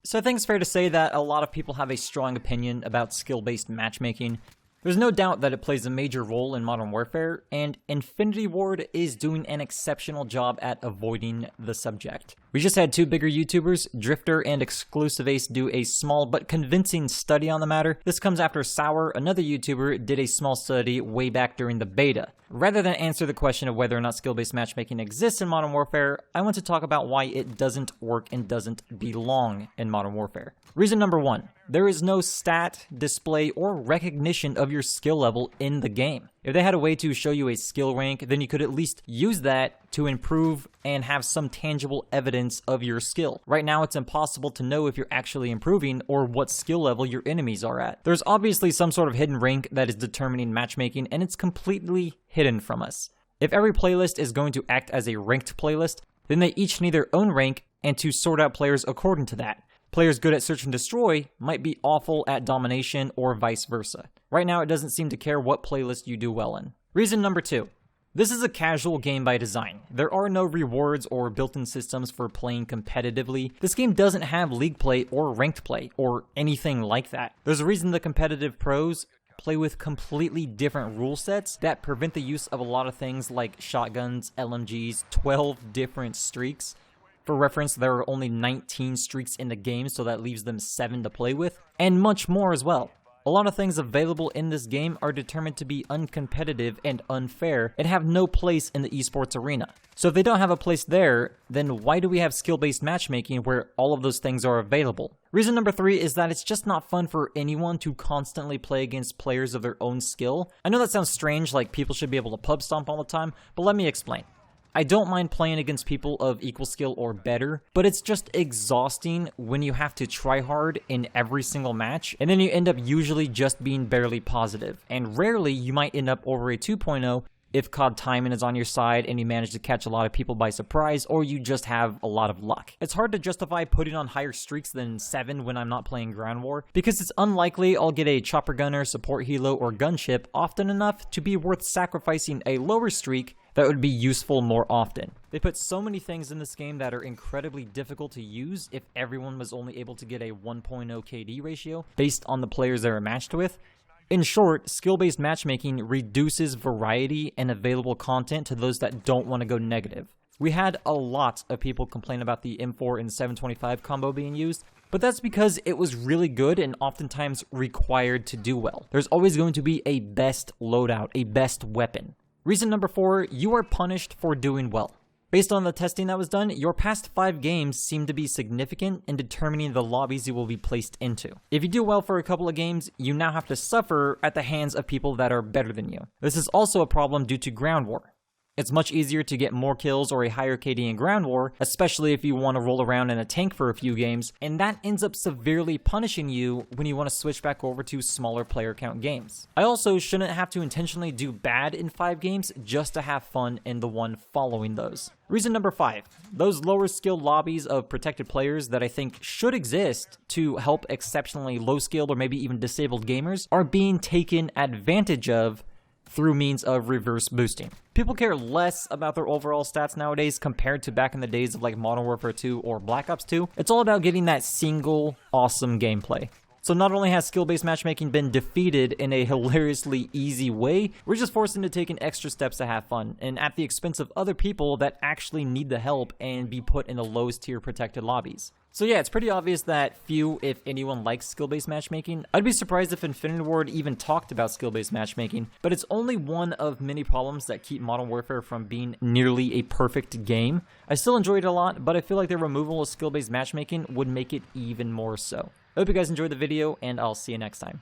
So I think it's fair to say that a lot of people have a strong opinion about skill-based matchmaking. There's no doubt that it plays a major role in Modern Warfare, and Infinity Ward is doing an exceptional job at avoiding the subject. We just had two bigger YouTubers, Drifter and Exclusive Ace, do a small but convincing study on the matter. This comes after Sour, another YouTuber, did a small study way back during the beta. Rather than answer the question of whether or not skill-based matchmaking exists in Modern Warfare, I want to talk about why it doesn't work and doesn't belong in Modern Warfare. Reason number one, there is no stat, display, or recognition of your skill level in the game. If they had a way to show you a skill rank, then you could at least use that to improve and have some tangible evidence of your skill. Right now, it's impossible to know if you're actually improving or what skill level your enemies are at. There's obviously some sort of hidden rank that is determining matchmaking, and it's completely hidden from us. If every playlist is going to act as a ranked playlist, then they each need their own rank and to sort out players according to that. Players good at search and destroy might be awful at domination or vice versa. Right now, it doesn't seem to care what playlist you do well in. Reason number two. This is a casual game by design. There are no rewards or built-in systems for playing competitively. This game doesn't have league play or ranked play or anything like that. There's a reason the competitive pros play with completely different rule sets that prevent the use of a lot of things like shotguns, LMGs, 12 different streaks. For reference, there are only 19 streaks in the game, so that leaves them 7 to play with, and much more as well. A lot of things available in this game are determined to be uncompetitive and unfair and have no place in the esports arena. So if they don't have a place there, then why do we have skill-based matchmaking where all of those things are available? Reason number three is that it's just not fun for anyone to constantly play against players of their own skill. I know that sounds strange, like people should be able to pub stomp all the time, but let me explain. I don't mind playing against people of equal skill or better, but it's just exhausting when you have to try hard in every single match, and then you end up usually just being barely positive. And rarely you might end up over a 2.0 if COD timing is on your side and you manage to catch a lot of people by surprise, or you just have a lot of luck. It's hard to justify putting on higher streaks than 7 when I'm not playing Ground War, because it's unlikely I'll get a chopper gunner, support helo, or gunship often enough to be worth sacrificing a lower streak that would be useful more often. They put so many things in this game that are incredibly difficult to use if everyone was only able to get a 1.0 KD ratio based on the players they were matched with. In short, skill-based matchmaking reduces variety and available content to those that don't want to go negative. We had a lot of people complain about the M4 and 725 combo being used, but that's because it was really good and oftentimes required to do well. There's always going to be a best loadout, a best weapon. Reason number four, you are punished for doing well. Based on the testing that was done, your past 5 games seem to be significant in determining the lobbies you will be placed into. If you do well for a couple of games, you now have to suffer at the hands of people that are better than you. This is also a problem due to Ground War. It's much easier to get more kills or a higher KD in Ground War, especially if you want to roll around in a tank for a few games, and that ends up severely punishing you when you want to switch back over to smaller player count games. I also shouldn't have to intentionally do bad in 5 games just to have fun in the one following those. Reason number 5, those lower skill lobbies of protected players that I think should exist to help exceptionally low skilled or maybe even disabled gamers are being taken advantage of through means of reverse boosting. People care less about their overall stats nowadays compared to back in the days of like Modern Warfare 2 or Black Ops 2. It's all about getting that single awesome gameplay. So not only has skill-based matchmaking been defeated in a hilariously easy way, we're just forced into taking extra steps to have fun, and at the expense of other people that actually need the help and be put in the lowest tier protected lobbies. So yeah, it's pretty obvious that few, if anyone, likes skill-based matchmaking. I'd be surprised if Infinity Ward even talked about skill-based matchmaking, but it's only one of many problems that keep Modern Warfare from being nearly a perfect game. I still enjoyed it a lot, but I feel like the removal of skill-based matchmaking would make it even more so. I hope you guys enjoyed the video, and I'll see you next time.